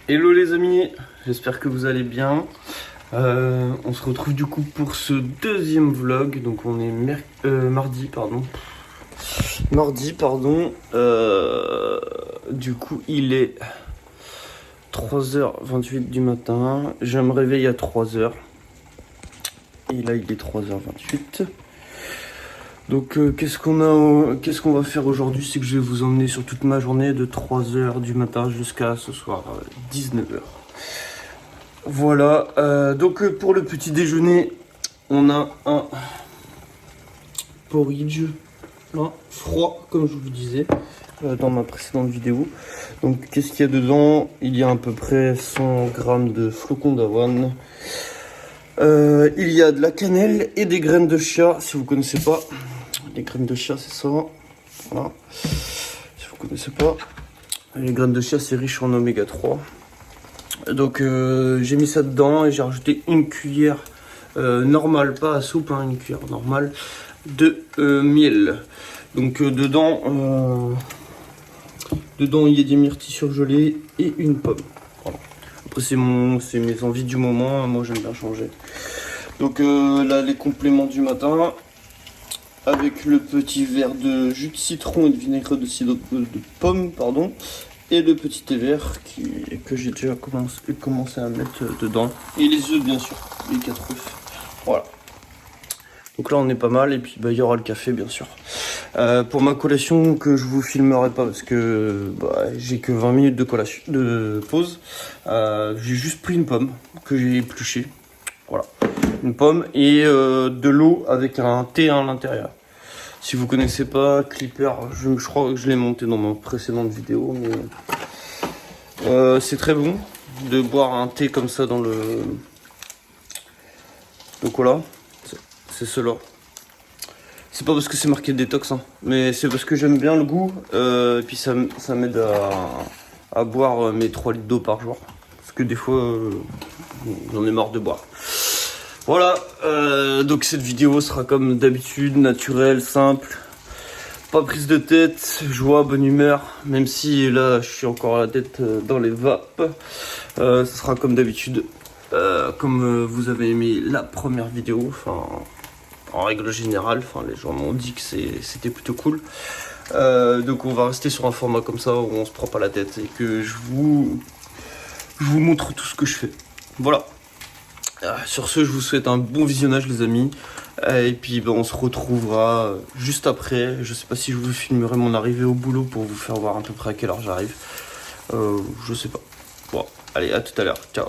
Hello les amis, j'espère que vous allez bien. On se retrouve du coup pour ce deuxième vlog. Donc on est mardi, pardon. Du coup il est 3h28 du matin. Je me réveille à 3h. Et là il est 3h28. Donc qu'est-ce qu'on va faire aujourd'hui? C'est que je vais vous emmener sur toute ma journée de 3h du matin jusqu'à ce soir 19h. Voilà, donc pour le petit déjeuner, on a un porridge là, froid comme je vous disais dans ma précédente vidéo. Donc qu'est-ce qu'il y a dedans? Il y a à peu près 100 grammes de flocons d'avoine. Il y a de la cannelle et des graines de chia, si vous connaissez pas. Les graines de chia, c'est ça. Voilà. Si vous connaissez pas, les graines de chia, c'est riche en oméga 3. Donc j'ai mis ça dedans et j'ai rajouté une cuillère normale, pas à soupe, hein, une cuillère normale de miel. Donc dedans il y a des myrtilles surgelées et une pomme. Voilà. Après c'est mes envies du moment, moi j'aime bien changer. Donc là les compléments du matin avec le petit verre de jus de citron et de vinaigre de cidre de pomme, pardon. Et le petit thé vert que j'ai déjà commencé à mettre dedans. Et les œufs bien sûr, les 4 œufs. Voilà. Donc là on est pas mal et puis il y aura le café bien sûr. Pour ma collation que je vous filmerai pas parce que j'ai que 20 minutes de pause. J'ai juste pris une pomme que j'ai épluchée. Voilà. Une pomme et de l'eau avec un thé à l'intérieur. Si vous connaissez pas Clipper, je crois que je l'ai monté dans ma précédente vidéo, mais c'est très bon de boire un thé comme ça dans le. Donc voilà, c'est cela. C'est pas parce que c'est marqué détox, hein, mais c'est parce que j'aime bien le goût, et puis ça m'aide à boire mes 3 litres d'eau par jour. Parce que des fois, j'en ai marre de boire. Voilà, donc cette vidéo sera comme d'habitude, naturelle, simple, pas prise de tête, joie, bonne humeur, même si là je suis encore la tête dans les vapes. Ce sera comme d'habitude, comme vous avez aimé la première vidéo, enfin en règle générale, enfin les gens m'ont dit que c'était plutôt cool. Donc on va rester sur un format comme ça où on se prend pas la tête et que je vous montre tout ce que je fais. Voilà. Sur ce, je vous souhaite un bon visionnage les amis. Et puis on se retrouvera juste après. Je sais pas si je vous filmerai mon arrivée au boulot pour vous faire voir à peu près à quelle heure j'arrive. Je sais pas. Bon, allez, à tout à l'heure. Ciao.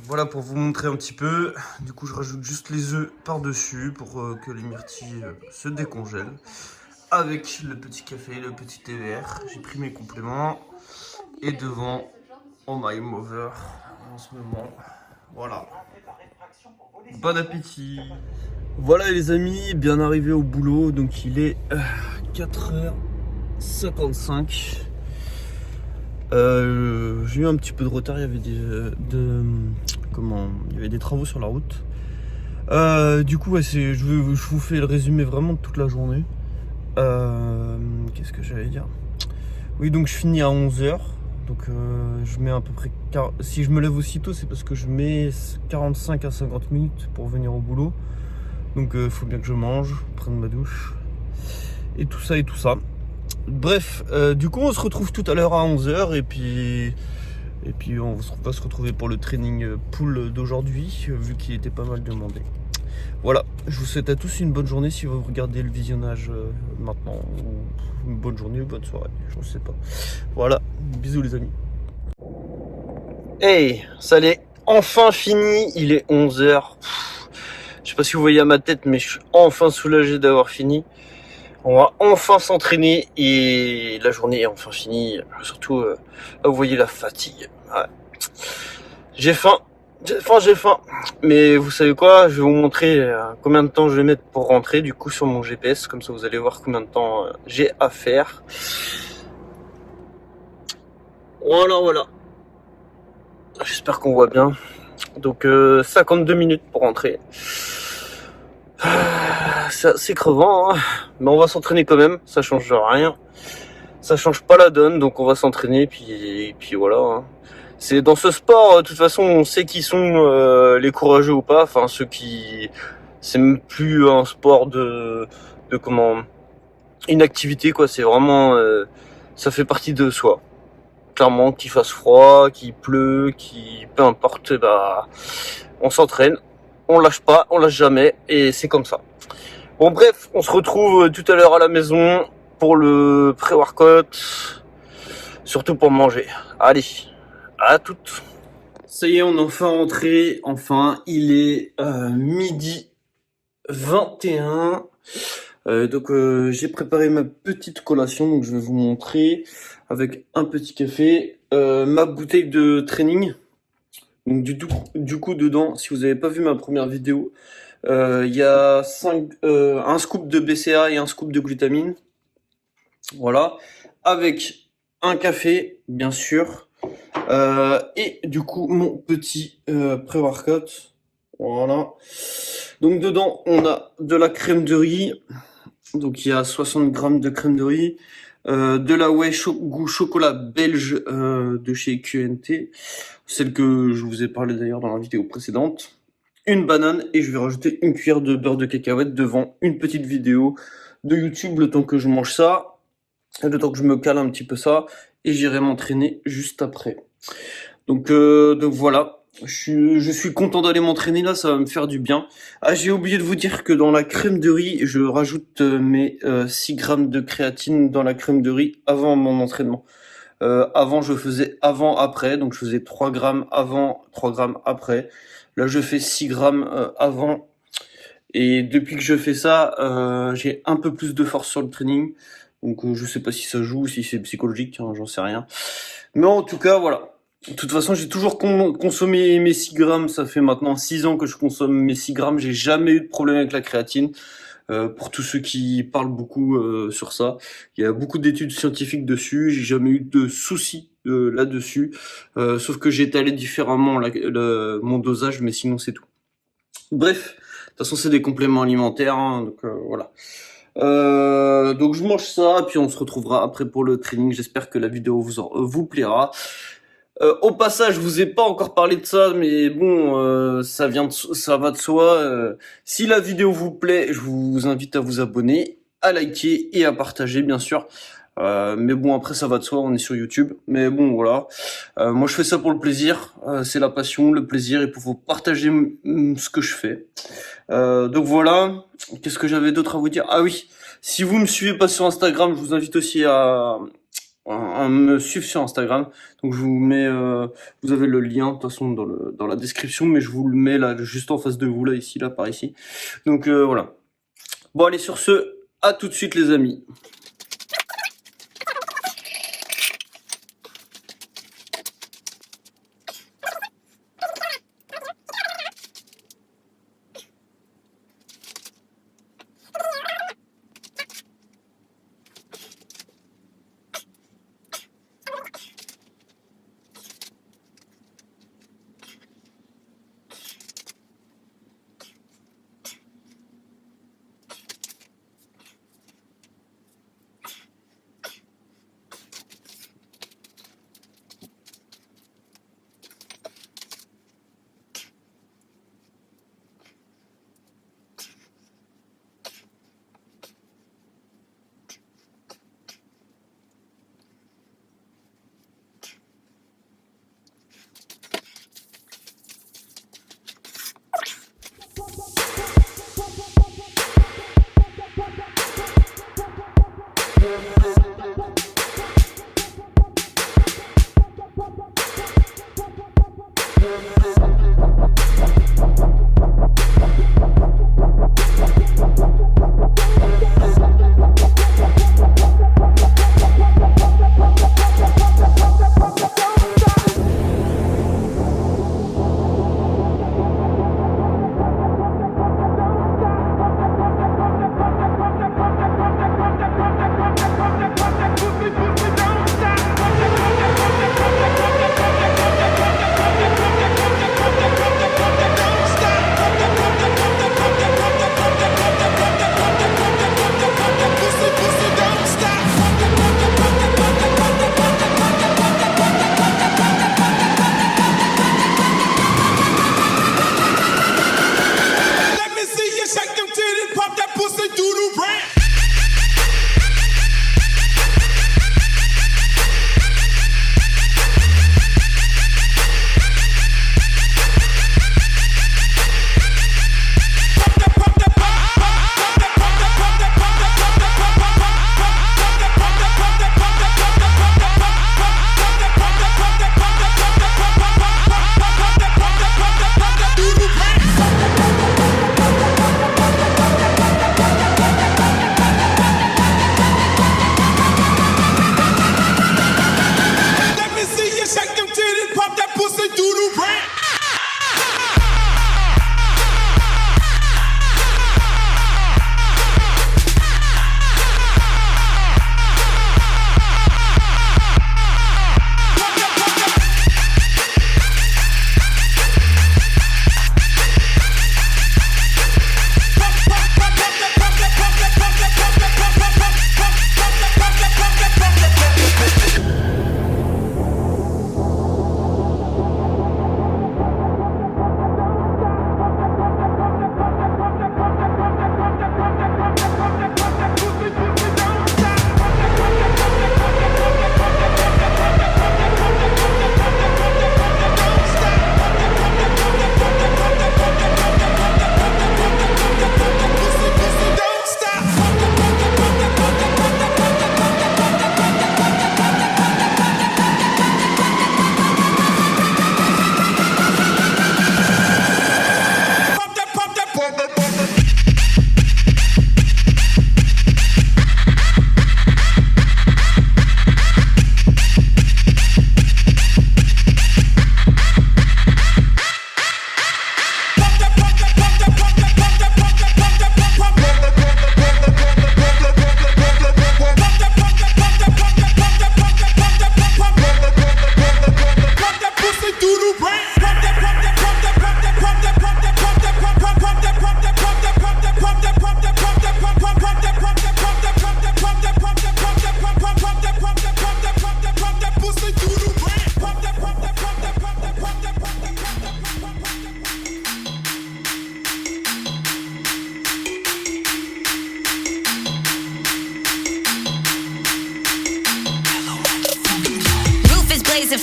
Voilà pour vous montrer un petit peu. Du coup, je rajoute juste les œufs par-dessus pour que les myrtilles se décongèlent. Avec le petit café, le petit thé vert. J'ai pris mes compléments. Et devant, on my mover en ce moment. Voilà. Bon appétit. Voilà les amis, bien arrivé au boulot. Donc il est 4h55. J'ai eu un petit peu de retard. Il y avait il y avait des travaux sur la route. Du coup je vous fais le résumé vraiment de toute la journée. Qu'est-ce que j'allais dire? Oui, donc je finis à 11h. Donc je mets à peu près. Si je me lève aussitôt, c'est parce que je mets 45 à 50 minutes pour venir au boulot. Donc faut bien que je mange, prenne ma douche. Et tout ça et tout ça. Bref, du coup on se retrouve tout à l'heure à 11h. Et puis on va se retrouver pour le training pool d'aujourd'hui, vu qu'il était pas mal demandé. Voilà, je vous souhaite à tous une bonne journée si vous regardez le visionnage maintenant, ou une bonne journée ou bonne soirée, je ne sais pas. Voilà, bisous les amis. Hey, ça l'est enfin fini, il est 11h. Je sais pas si vous voyez à ma tête, mais je suis enfin soulagé d'avoir fini. On va enfin s'entraîner et la journée est enfin finie. Surtout, vous voyez la fatigue. Ouais. J'ai faim. J'ai faim, mais vous savez quoi, je vais vous montrer combien de temps je vais mettre pour rentrer du coup sur mon GPS, comme ça vous allez voir combien de temps j'ai à faire. Voilà, j'espère qu'on voit bien. Donc 52 minutes pour rentrer. C'est assez crevant, hein, mais on va s'entraîner quand même, ça change rien. ça change pas la donne, donc on va s'entraîner, puis voilà. Hein. C'est dans ce sport, de toute façon, on sait qui sont les courageux ou pas. Enfin, ceux qui, c'est même plus un sport de comment, une activité quoi. C'est vraiment, ça fait partie de soi. Clairement, qu'il fasse froid, qu'il pleut, peu importe, bah, on s'entraîne, on lâche pas, on lâche jamais, et c'est comme ça. Bon bref, on se retrouve tout à l'heure à la maison pour le pré-workout, surtout pour manger. Allez, à toutes. Ça y est, on est enfin rentré, enfin, il est midi 21. Donc j'ai préparé ma petite collation, donc je vais vous montrer avec un petit café, ma bouteille de training. Donc du coup dedans, si vous n'avez pas vu ma première vidéo, il y a un scoop de BCA et un scoop de glutamine. Voilà, avec un café bien sûr, et du coup mon petit pré-workout. Voilà. Donc dedans on a de la crème de riz. Donc il y a 60 grammes de crème de riz, de la whey goût chocolat belge de chez QNT, celle que je vous ai parlé d'ailleurs dans la vidéo précédente, une banane et je vais rajouter une cuillère de beurre de cacahuète devant une petite vidéo de YouTube le temps que je mange ça, le temps que je me cale un petit peu ça et j'irai m'entraîner juste après. Donc voilà. Je suis content d'aller m'entraîner là, ça va me faire du bien. Ah, j'ai oublié de vous dire que dans la crème de riz, je rajoute mes 6 grammes de créatine dans la crème de riz avant mon entraînement. Avant, je faisais avant-après, donc je faisais 3 grammes avant, 3 grammes après. Là, je fais 6 grammes avant. Et depuis que je fais ça, j'ai un peu plus de force sur le training. Donc je sais pas si ça joue, si c'est psychologique, hein, j'en sais rien. Mais en tout cas, voilà. De toute façon, j'ai toujours consommé mes 6 grammes. Ça fait maintenant 6 ans que je consomme mes 6 grammes. J'ai jamais eu de problème avec la créatine. Pour tous ceux qui parlent beaucoup sur ça, il y a beaucoup d'études scientifiques dessus. J'ai jamais eu de soucis là-dessus. Sauf que j'ai étalé différemment mon dosage, mais sinon c'est tout. Bref, de toute façon, c'est des compléments alimentaires. Hein, donc voilà. Donc je mange ça, puis on se retrouvera après pour le training. J'espère que la vidéo vous plaira. Au passage, je vous ai pas encore parlé de ça, mais bon, ça va de soi. Si la vidéo vous plaît, je vous invite à vous abonner, à liker et à partager, bien sûr. Mais bon, après, ça va de soi, on est sur YouTube. Mais bon, voilà. Moi, je fais ça pour le plaisir. C'est la passion, le plaisir, et pour vous partager ce que je fais. Donc voilà. Qu'est-ce que j'avais d'autre à vous dire? Ah oui. Si vous me suivez pas sur Instagram, je vous invite aussi à me suivre sur Instagram. Donc je vous mets, vous avez le lien de toute façon dans la description, mais je vous le mets là juste en face de vous là ici là par ici. Donc voilà. Bon allez sur ce, à tout de suite les amis.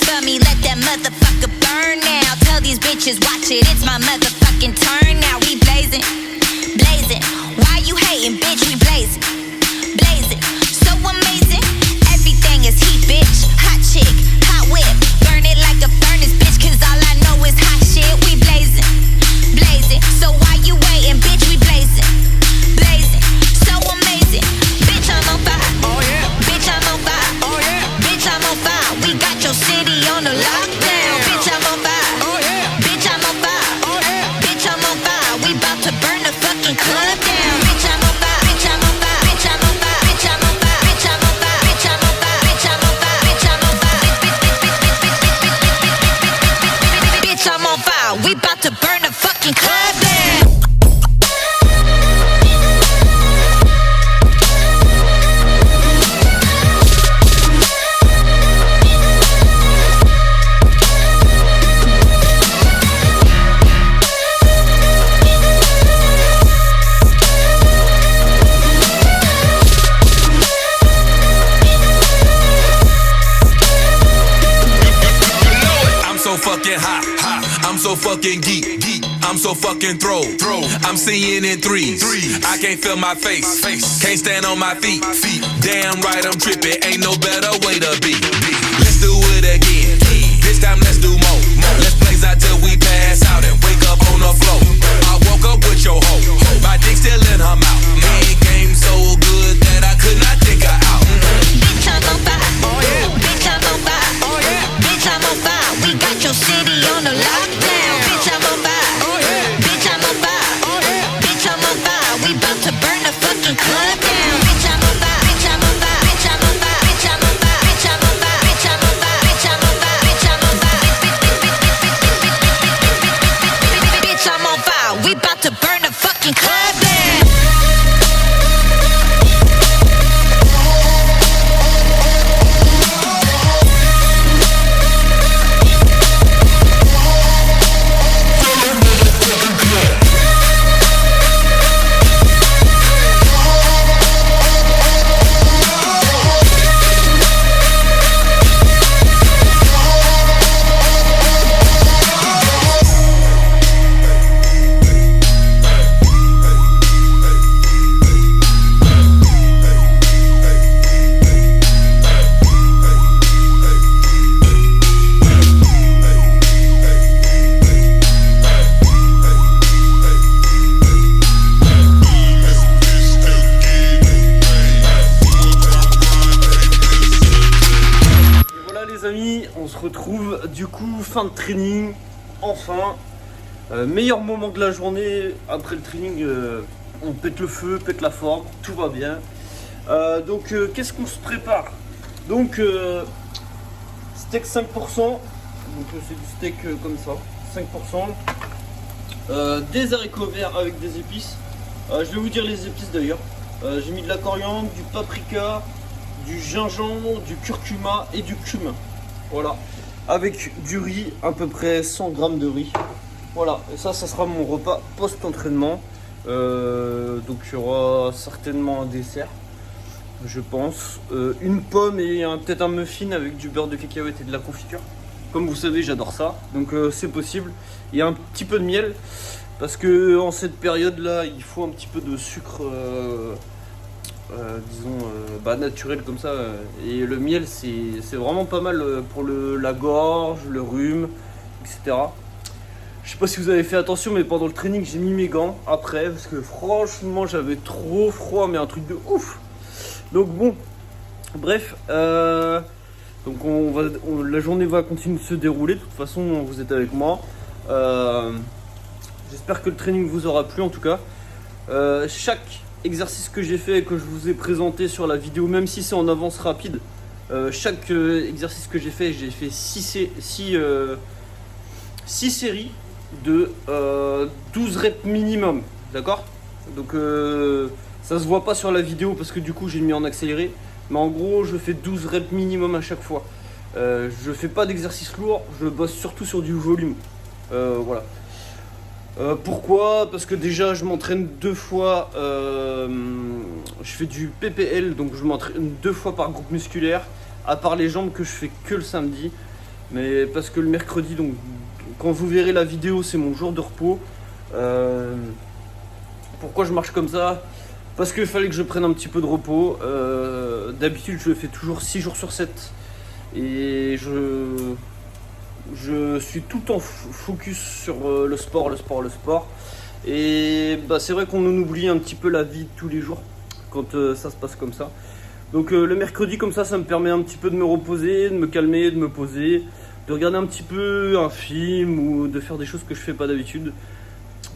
for me, let that motherfucker burn now. Tell these bitches, watch it, it's my motherfucking turn now. We blazing, blazing. Why you hating, bitch? We blazing, blazing. So amazing, everything is heat, bitch. Hot chick, hot whip, burn it like a furnace, bitch. Cause all I know is hot shit. We blazing, blazing. So why you waiting, bitch? We blazing, blazing. So amazing, bitch. I'm on fire. Oh yeah, bitch. I'm on fire. Oh yeah, bitch. I'm on fire. We got your city on the lockdown. Bitch, I'm on fire. Oh yeah, bitch. I'm on fire. Oh yeah, bitch. I'm on fire. We bout to burn the fucking club down. Bitch, I'm on fire. Bitch, I'm on fire. Bitch, I'm on fire. Bitch, I'm on fire. Bitch, I'm on fire. Bitch, I'm on fire. Bitch, I'm on fire. Bitch, I'm on fire. Bitch, I'm on fire. We bout to burn the fucking club down. Fucking hot, I'm so fucking geek, I'm so fucking throw. I'm seeing in threes, I can't feel my face, can't stand on my feet. Damn right I'm tripping, ain't no better way to be. Let's do it again, this time let's do more. Let's blaze out till we pass out and wake up on the floor. I woke up with your hoe, my dick still in her mouth. Man game so good that I could not think her out. Bitch, I'm on fire. Oh yeah. Bitch, I'm on fire. Oh yeah. Bitch, I'm on fire. We got your city on the lockdown. Bitch, I'm on fire. Oh yeah. Bitch, I'm on fire. Oh yeah. Bitch, I'm on fire. We bout to burn the fucking club down. Bitch, I'm on fire. Bitch, I'm on fire. Bitch, I'm on fire. Bitch, I'm on fire. Bitch, I'm on fire. Bitch, I'm on fire. Bitch, I'm on fire. Bitch, I'm on fire. Bitch, I'm on fire. We bout to burn the fucking club down. On se retrouve du coup fin de training, enfin meilleur moment de la journée. Après le training on pète le feu, pète la forme, tout va bien. Donc qu'est-ce qu'on se prépare? Donc steak 5%, donc c'est du steak comme ça, 5%, des haricots verts avec des épices. Je vais vous dire les épices d'ailleurs. J'ai mis de la coriandre, du paprika, du gingembre, du curcuma et du cumin. Voilà, avec du riz, à peu près 100 grammes de riz. Voilà, et ça sera mon repas post-entraînement. Donc il y aura certainement un dessert, je pense. Une pomme et peut-être un muffin avec du beurre de cacahuète et de la confiture. Comme vous savez, j'adore ça, donc c'est possible. Il y a un petit peu de miel, parce que en cette période-là, il faut un petit peu de sucre. Disons naturel comme ça, et le miel c'est vraiment pas mal pour la gorge, le rhume, etc. Je sais pas si vous avez fait attention, mais pendant le training j'ai mis mes gants après parce que franchement j'avais trop froid, mais un truc de ouf. Donc bon, bref, donc la journée va continuer de se dérouler. De toute façon vous êtes avec moi. J'espère que le training vous aura plu en tout cas. Chaque exercice que j'ai fait et que je vous ai présenté sur la vidéo, même si c'est en avance rapide, chaque exercice que j'ai fait 6 séries de 12 reps minimum, d'accord? Donc ça se voit pas sur la vidéo parce que du coup j'ai mis en accéléré, mais en gros je fais 12 reps minimum à chaque fois. Je fais pas d'exercice lourd, je bosse surtout sur du volume. Voilà. Pourquoi? Parce que déjà je m'entraîne 2 fois, je fais du PPL, donc je m'entraîne 2 fois par groupe musculaire, à part les jambes que je fais que le samedi. Mais parce que le mercredi, donc quand vous verrez la vidéo, c'est mon jour de repos. Pourquoi je marche comme ça? Parce qu'il fallait que je prenne un petit peu de repos. D'habitude, je le fais toujours 6 jours sur 7. Et je suis tout en focus sur le sport. Et bah, c'est vrai qu'on en oublie un petit peu la vie de tous les jours quand ça se passe comme ça. Donc le mercredi comme ça me permet un petit peu de me reposer, de me calmer, de me poser, de regarder un petit peu un film ou de faire des choses que je fais pas d'habitude.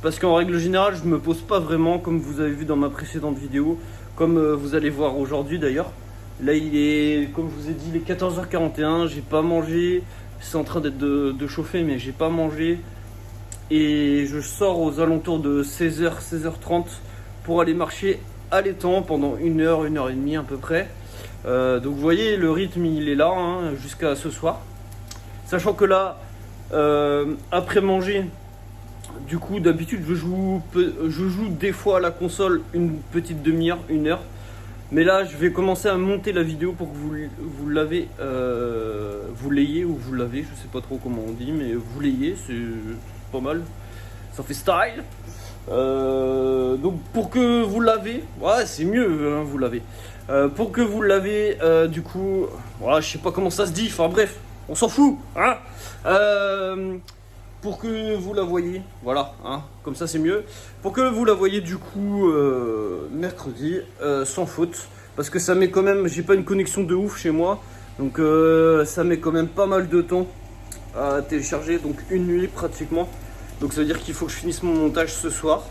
Parce qu'en règle générale, je me pose pas vraiment, comme vous avez vu dans ma précédente vidéo, comme vous allez voir aujourd'hui d'ailleurs. Là il est, comme je vous ai dit, il est 14h41, j'ai pas mangé, c'est en train d'être de chauffer mais j'ai pas mangé. Et je sors aux alentours de 16h, 16h30 pour aller marcher à l'étang pendant 1h et demie à peu près. Donc vous voyez, le rythme il est là hein, jusqu'à ce soir. Sachant que là, après manger, du coup d'habitude je joue des fois à la console une petite demi-heure, 1 heure. Mais là je vais commencer à monter la vidéo pour que vous l'ayez, je sais pas trop comment on dit, mais vous l'ayez, c'est pas mal, ça fait style. Donc pour que vous l'avez, ouais c'est mieux hein, vous l'avez. Pour que vous l'avez, du coup, voilà, je sais pas comment ça se dit, enfin bref, on s'en fout, hein. Pour que vous la voyez, voilà, hein, comme ça c'est mieux. Pour que vous la voyez du coup mercredi, sans faute, parce que ça met quand même, j'ai pas une connexion de ouf chez moi, donc ça met quand même pas mal de temps à télécharger, donc une nuit pratiquement. Donc ça veut dire qu'il faut que je finisse mon montage ce soir.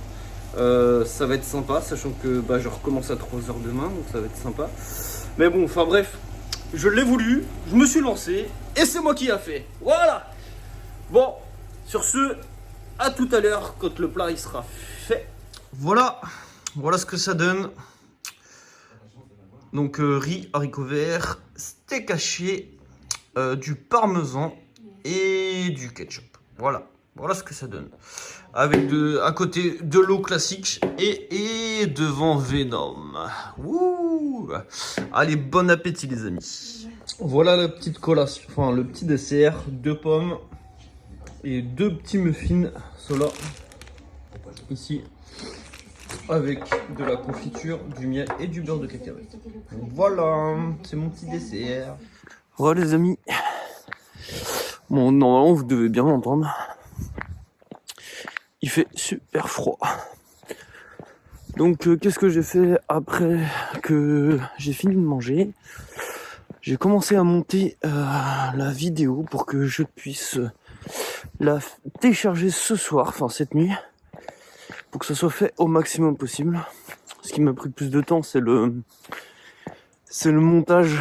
Ça va être sympa, sachant que bah, je recommence à 3h demain, donc ça va être sympa. Mais bon, enfin bref, je l'ai voulu, je me suis lancé, et c'est moi qui a fait. Voilà. Bon, sur ce, à tout à l'heure, quand le plat il sera fait. Voilà ce que ça donne. Donc riz, haricots verts, steak haché, du parmesan et du ketchup. Voilà ce que ça donne. Avec à côté de l'eau classique et devant Venom. Wouh! Allez, bon appétit les amis. Voilà la petite collation, enfin le petit dessert, 2 pommes et 2 petits muffins, ceux-là, ici, avec de la confiture, du miel et du beurre de cacahuète. Voilà, c'est mon petit dessert. Voilà les amis. Bon, normalement vous devez bien m'entendre. Il fait super froid. Donc qu'est-ce que j'ai fait après que j'ai fini de manger? J'ai commencé à monter la vidéo pour que je puisse la télécharger ce soir, enfin cette nuit, pour que ça soit fait au maximum possible. Ce qui m'a pris plus de temps, c'est le montage.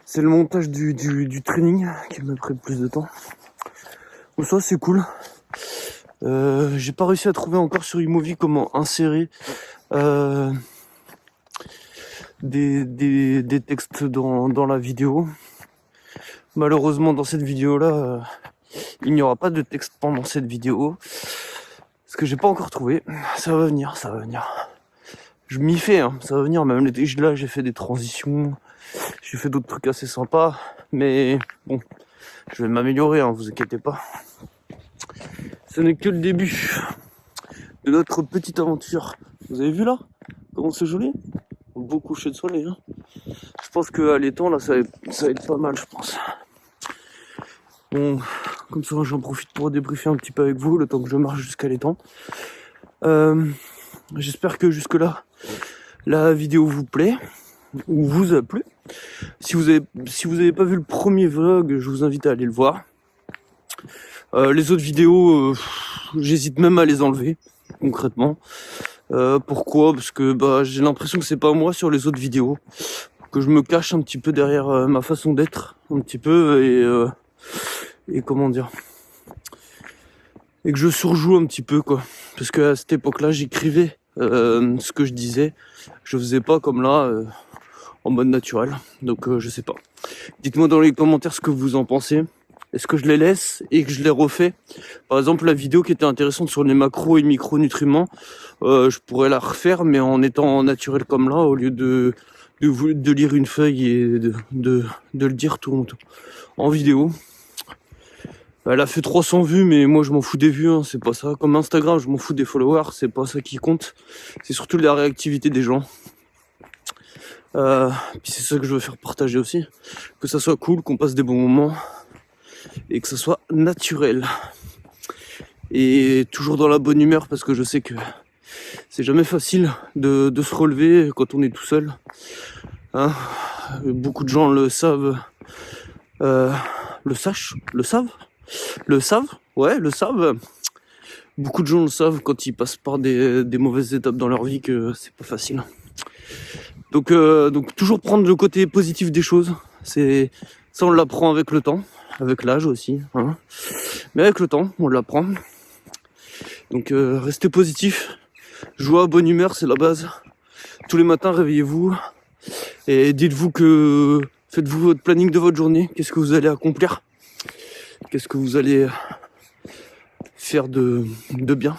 C'est le montage du training qui m'a pris plus de temps. Bon, ça c'est cool. J'ai pas réussi à trouver encore sur iMovie comment insérer des textes dans la vidéo. Malheureusement dans cette vidéo là il n'y aura pas de texte pendant cette vidéo, parce que j'ai pas encore trouvé. Ça va venir. Je m'y fais hein, ça va venir. Même là j'ai fait des transitions, j'ai fait d'autres trucs assez sympas, mais bon, je vais m'améliorer hein, vous inquiétez pas. Ce n'est que le début de notre petite aventure. Vous avez vu là comment c'est joli, beau coucher de soleil hein. Je pense qu'à l'étang là ça va être pas mal, je pense. Bon, comme ça j'en profite pour débriefer un petit peu avec vous le temps que je marche jusqu'à l'étang. J'espère que jusque là la vidéo vous plaît ou vous a plu. Si vous avez pas vu le premier vlog, je vous invite à aller le voir. Les autres vidéos, j'hésite même à les enlever concrètement. Pourquoi? Parce que bah j'ai l'impression que c'est pas moi sur les autres vidéos, que je me cache un petit peu derrière ma façon d'être, un petit peu, et comment dire, et que je surjoue un petit peu quoi. Parce que à cette époque-là, j'écrivais ce que je disais, je faisais pas comme là en mode naturel. Donc je sais pas. Dites-moi dans les commentaires ce que vous en pensez. Est-ce que je les laisse et que je les refais? Par exemple, la vidéo qui était intéressante sur les macros et micronutriments, je pourrais la refaire, mais en étant naturel comme là, au lieu de de lire une feuille et de le dire tout en vidéo. Elle a fait 300 vues, mais moi je m'en fous des vues, hein, c'est pas ça. Comme Instagram, je m'en fous des followers, c'est pas ça qui compte. C'est surtout la réactivité des gens. Puis c'est ça que je veux faire partager aussi. Que ça soit cool, qu'on passe des bons moments et que ça soit naturel. Et toujours dans la bonne humeur, parce que je sais que c'est jamais facile de se relever quand on est tout seul. Hein, beaucoup de gens le savent. Le savent. Beaucoup de gens le savent quand ils passent par des mauvaises étapes dans leur vie que c'est pas facile. Donc toujours prendre le côté positif des choses. Ça on l'apprend avec le temps, avec l'âge aussi. Hein. Mais avec le temps, on l'apprend. Donc restez positif. Joie, bonne humeur, c'est la base. Tous les matins, réveillez-vous et dites-vous que faites-vous votre planning de votre journée. Qu'est-ce que vous allez accomplir? Qu'est-ce que vous allez faire de bien?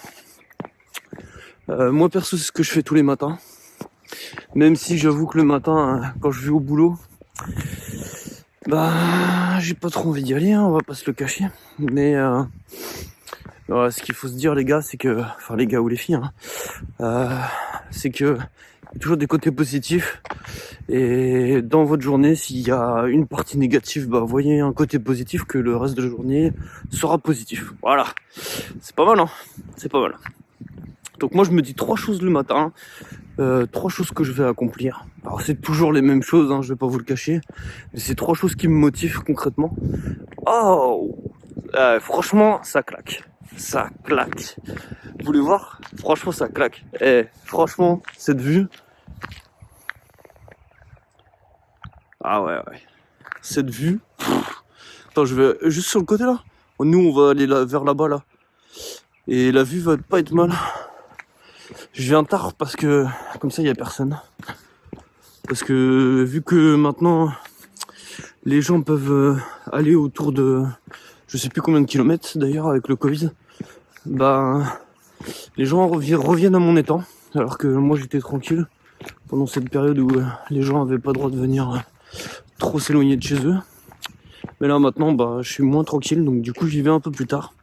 Moi perso, c'est ce que je fais tous les matins. Même si j'avoue que le matin, quand je vais au boulot, j'ai pas trop envie d'y aller, hein, on va pas se le cacher. Mais voilà, ce qu'il faut se dire les gars, c'est que, enfin les gars ou les filles, c'est que y a toujours des côtés positifs. Et dans votre journée, s'il y a une partie négative, voyez un côté positif, que le reste de la journée sera positif. Voilà, c'est pas mal, hein. C'est pas mal. Donc moi je me dis 3 choses le matin, 3 choses que je vais accomplir. Alors c'est toujours les mêmes choses, hein, je vais pas vous le cacher, mais c'est 3 choses qui me motivent concrètement. Oh, franchement ça claque. Ça claque. Vous voulez voir? Franchement ça claque. Franchement cette vue. Ah ouais. Cette vue. Attends, je vais juste sur le côté là. Nous on va aller vers là-bas là. Et la vue va pas être mal. Je viens tard parce que comme ça il y a personne. Parce que vu que maintenant les gens peuvent aller autour de je sais plus combien de kilomètres d'ailleurs avec le Covid, les gens reviennent à mon étang, alors que moi j'étais tranquille pendant cette période où les gens avaient pas le droit de venir trop s'éloigner de chez eux. Mais là maintenant je suis moins tranquille, donc du coup j'y vais un peu plus tard.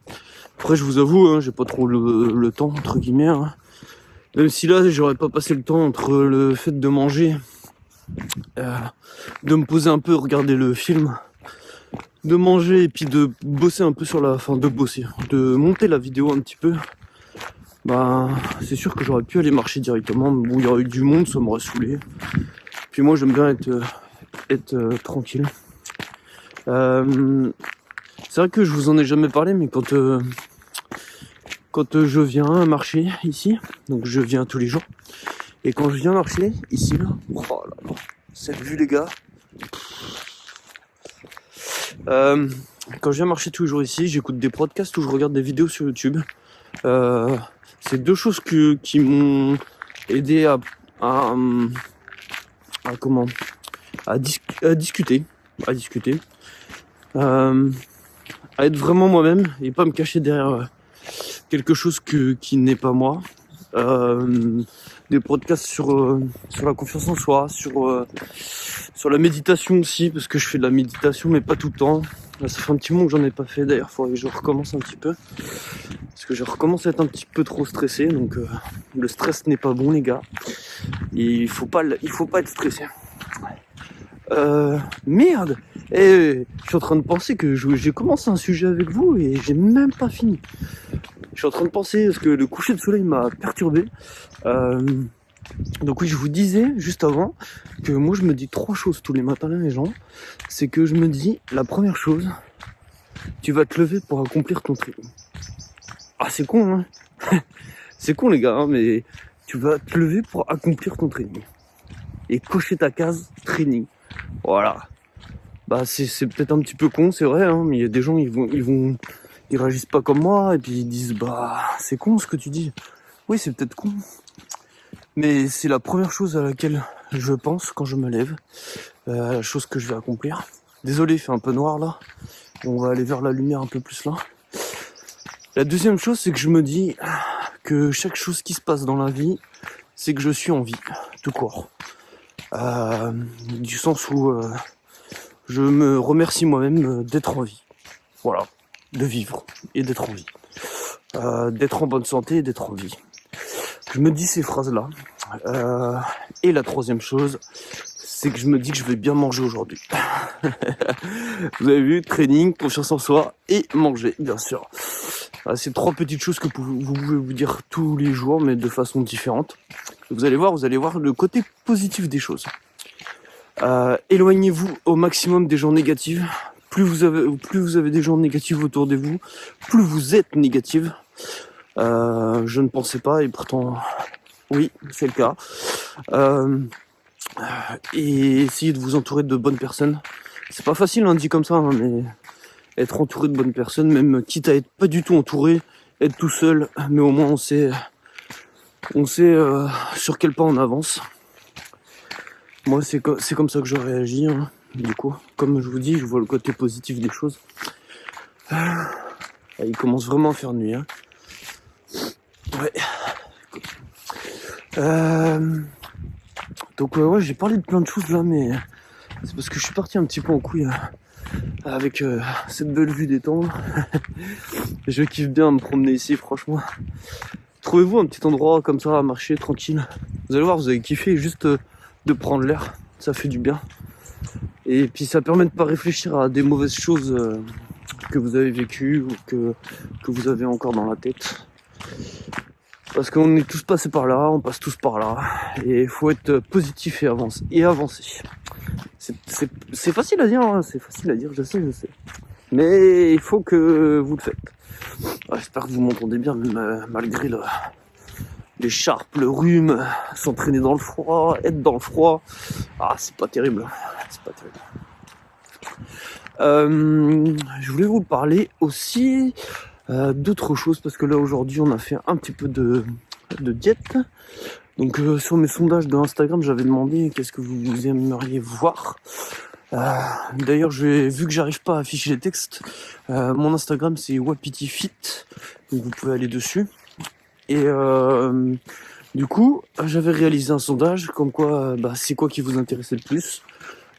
Après je vous avoue, hein, j'ai pas trop le temps entre guillemets. Hein. Même si là j'aurais pas passé le temps entre le fait de manger, de me poser un peu, regarder le film, de manger et puis de bosser un peu de monter la vidéo un petit peu. C'est sûr que j'aurais pu aller marcher directement, mais bon il y aurait eu du monde, ça m'aurait saoulé. Puis moi j'aime bien être tranquille. C'est vrai que je vous en ai jamais parlé, mais quand je viens marcher ici, donc je viens tous les jours, et quand je viens marcher ici là, oh là là, cette vue les gars. Quand je viens marcher tous les jours ici, j'écoute des podcasts ou je regarde des vidéos sur YouTube. C'est 2 choses qui m'ont aidé à discuter, à être vraiment moi-même et pas me cacher derrière quelque chose qui n'est pas moi. Des podcasts sur la confiance en soi, sur la méditation aussi, parce que je fais de la méditation mais pas tout le temps. Là, ça fait un petit moment que j'en ai pas fait, d'ailleurs faudrait que je recommence un petit peu, parce que je recommence à être un petit peu trop stressé, donc le stress n'est pas bon les gars, et il faut pas être stressé. Merde, je suis en train de penser que j'ai commencé un sujet avec vous et j'ai même pas fini. Je suis en train de penser, parce que le coucher de soleil m'a perturbé. Donc oui, je vous disais juste avant que moi je me dis 3 choses tous les matins les gens. C'est que je me dis, la première chose, tu vas te lever pour accomplir ton training. Ah c'est con hein. C'est con les gars, hein, mais tu vas te lever pour accomplir ton training. Et cocher ta case training. Voilà. C'est peut-être un petit peu con, c'est vrai, hein, mais il y a des gens, ils réagissent pas comme moi, et puis ils disent, c'est con ce que tu dis. Oui, c'est peut-être con. Mais c'est la première chose à laquelle je pense quand je me lève. La chose que je vais accomplir. Désolé, il fait un peu noir là. On va aller vers la lumière un peu plus là. La deuxième chose, c'est que je me dis que chaque chose qui se passe dans la vie, c'est que je suis en vie, tout court. Du sens où je me remercie moi-même d'être en vie. Voilà, de vivre et d'être en vie. D'être en bonne santé et d'être en vie. Je me dis ces phrases-là. Et la troisième chose, c'est que je me dis que je vais bien manger aujourd'hui. Vous avez vu, training, confiance en soi et manger, bien sûr. C'est 3 petites choses que vous pouvez vous dire tous les jours, mais de façon différente. Vous allez voir le côté positif des choses. Éloignez-vous au maximum des gens négatifs. Plus vous avez des gens négatifs autour de vous, plus vous êtes négative. Je ne pensais pas, et pourtant, oui, c'est le cas. Et essayez de vous entourer de bonnes personnes. C'est pas facile, hein, dit comme ça, hein, mais être entouré de bonnes personnes, même quitte à être pas du tout entouré, être tout seul, mais au moins on sait sur quel pas on avance. Moi, c'est comme ça que je réagis, hein. Du coup, comme je vous dis, je vois le côté positif des choses. Il commence vraiment à faire nuit, hein. Ouais. Donc ouais, j'ai parlé de plein de choses là, mais c'est parce que je suis parti un petit peu en couille avec cette belle vue des temps. Je kiffe bien me promener ici, franchement. Trouvez-vous un petit endroit comme ça à marcher tranquille. Vous allez voir, vous allez kiffer juste de prendre l'air. Ça fait du bien. Et puis ça permet de pas réfléchir à des mauvaises choses que vous avez vécues ou que vous avez encore dans la tête. Parce qu'on est tous passés par là, on passe tous par là. Et il faut être positif et avancer. C'est facile à dire, hein, je sais. Mais il faut que vous le faites. J'espère que vous m'entendez bien, même malgré l'écharpe, le rhume, s'entraîner dans le froid, être dans le froid. C'est pas terrible. Je voulais vous parler aussi d'autres choses, parce que là aujourd'hui on a fait un petit peu de diète. Donc sur mes sondages de Instagram, j'avais demandé qu'est-ce que vous aimeriez voir. D'ailleurs, vu que j'arrive pas à afficher les textes, mon Instagram c'est wapitifit, donc vous pouvez aller dessus. Et du coup, j'avais réalisé un sondage comme quoi, c'est quoi qui vous intéressait le plus.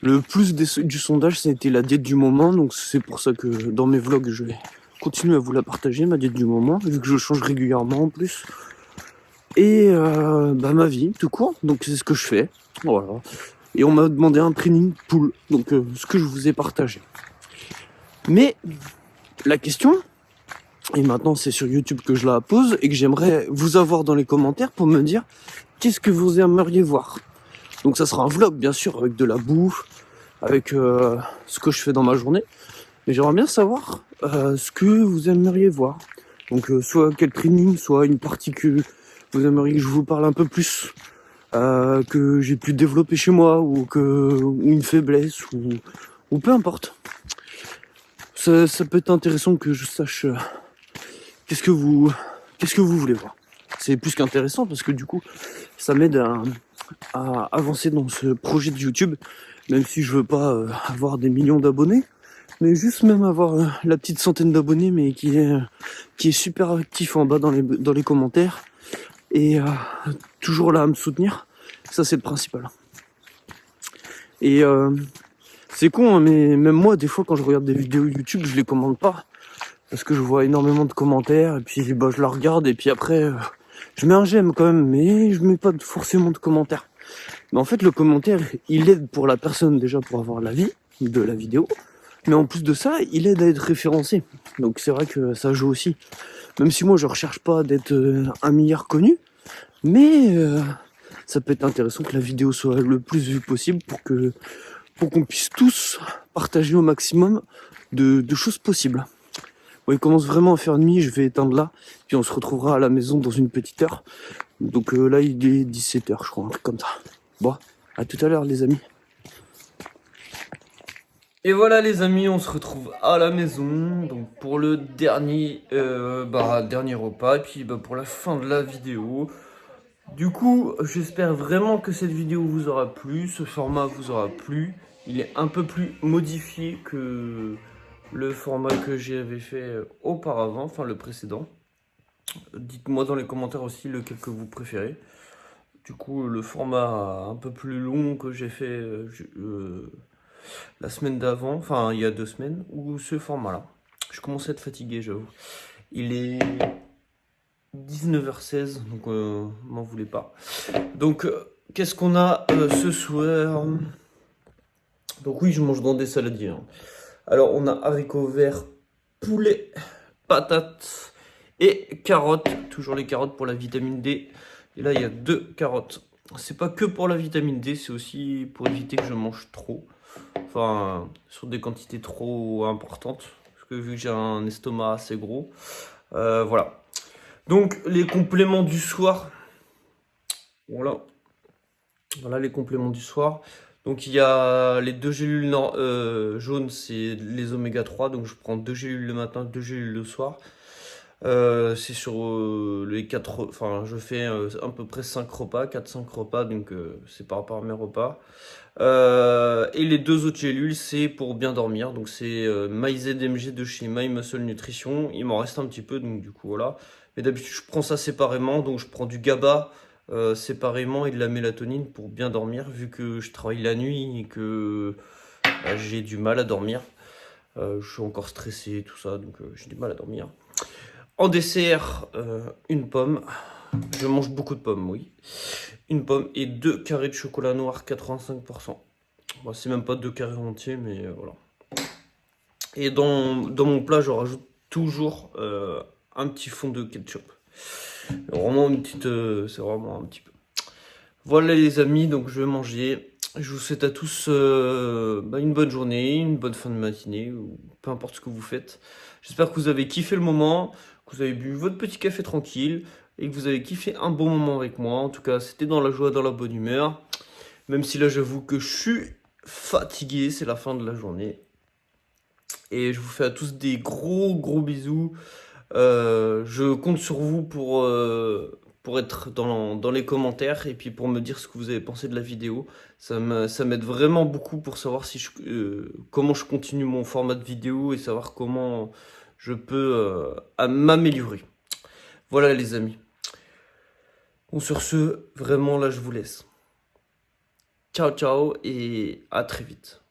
Le plus du sondage, ça a été la diète du moment, donc c'est pour ça que dans mes vlogs, je vais continuer à vous la partager, ma diète du moment, vu que je change régulièrement en plus. Et ma vie, tout court, donc c'est ce que je fais, voilà. Et on m'a demandé un training pool, donc ce que je vous ai partagé. Mais la question, et maintenant c'est sur YouTube que je la pose, et que j'aimerais vous avoir dans les commentaires pour me dire qu'est-ce que vous aimeriez voir. Donc ça sera un vlog bien sûr, avec de la bouffe, avec ce que je fais dans ma journée. Mais j'aimerais bien savoir ce que vous aimeriez voir. Donc soit quel training, soit une partie que vous aimeriez que je vous parle un peu plus, que j'ai pu développer chez moi, ou une faiblesse, ou peu importe. Ça peut être intéressant que je sache qu'est-ce que vous voulez voir. C'est plus qu'intéressant parce que du coup ça m'aide à avancer dans ce projet de YouTube, même si je veux pas avoir des millions d'abonnés, mais juste même avoir la petite centaine d'abonnés, mais qui est super actif en bas dans les commentaires et toujours là à me soutenir. Ça c'est le principal. Et c'est con, hein, mais même moi des fois quand je regarde des vidéos YouTube, je les commente pas parce que je vois énormément de commentaires et puis je la regarde et puis après je mets un j'aime quand même, mais je mets pas forcément de commentaires. Mais en fait le commentaire il aide pour la personne déjà pour avoir l'avis de la vidéo, mais en plus de ça il aide à être référencé. Donc c'est vrai que ça joue aussi. Même si moi je recherche pas d'être un milliard connu, mais ça peut être intéressant que la vidéo soit le plus vue possible pour qu'on puisse tous partager au maximum de choses possibles. Bon, il commence vraiment à faire nuit, je vais éteindre là, puis on se retrouvera à la maison dans une petite heure. Donc là il est 17h je crois, un truc comme ça. Bon, à tout à l'heure les amis. Et voilà les amis, on se retrouve à la maison, donc pour le dernier repas, et puis pour la fin de la vidéo. Du coup, j'espère vraiment que cette vidéo vous aura plu, ce format vous aura plu. Il est un peu plus modifié que le format que j'avais fait auparavant, enfin le précédent. Dites-moi dans les commentaires aussi lequel que vous préférez. du coup le format un peu plus long que j'ai fait la semaine d'avant, enfin il y a 2 semaines, ou ce format-là. Je commence à être fatigué, j'avoue. Il est 19h16, donc m'en voulez pas. Donc qu'est-ce qu'on a ce soir? Donc oui, je mange dans des saladiers, hein. Alors on a haricots verts, poulet, patates et carottes. Toujours les carottes pour la vitamine D. Et là il y a 2 carottes. C'est pas que pour la vitamine D, c'est aussi pour éviter que je mange trop. Enfin, sur des quantités trop importantes. Parce que vu que j'ai un estomac assez gros. Voilà. Donc les compléments du soir. Voilà. Voilà les compléments du soir. Donc il y a les 2 gélules jaunes, c'est les oméga 3. Donc je prends 2 gélules le matin, 2 gélules le soir. C'est sur les 4... Enfin je fais à peu près 5 repas, 4-5 repas. Donc c'est par rapport à mes repas. Et les 2 autres gélules, c'est pour bien dormir. Donc c'est MyZMG de chez My Muscle Nutrition. Il m'en reste un petit peu, donc du coup voilà. Mais d'habitude je prends ça séparément. Donc je prends du GABA séparément et de la mélatonine pour bien dormir, vu que je travaille la nuit et que j'ai du mal à dormir. Je suis encore stressé et tout ça, donc j'ai du mal à dormir. En dessert, une pomme. Je mange beaucoup de pommes, oui. Une pomme et 2 carrés de chocolat noir 85%. Bon, c'est même pas 2 carrés entiers, mais voilà. Et dans mon plat, je rajoute toujours un petit fond de ketchup. Vraiment une petite, c'est vraiment un petit peu. Voilà les amis, donc je vais manger. Je vous souhaite à tous une bonne journée, une bonne fin de matinée, ou peu importe ce que vous faites. J'espère que vous avez kiffé le moment, que vous avez bu votre petit café tranquille, et que vous avez kiffé un bon moment avec moi. En tout cas, c'était dans la joie, dans la bonne humeur. Même si là, j'avoue que je suis fatigué, c'est la fin de la journée. Et je vous fais à tous des gros bisous. Je compte sur vous pour être dans les commentaires et puis pour me dire ce que vous avez pensé de la vidéo. Ça m'aide vraiment beaucoup pour savoir si comment je continue mon format de vidéo et savoir comment je peux m'améliorer. Voilà les amis. Bon, sur ce, vraiment là je vous laisse. Ciao ciao et à très vite.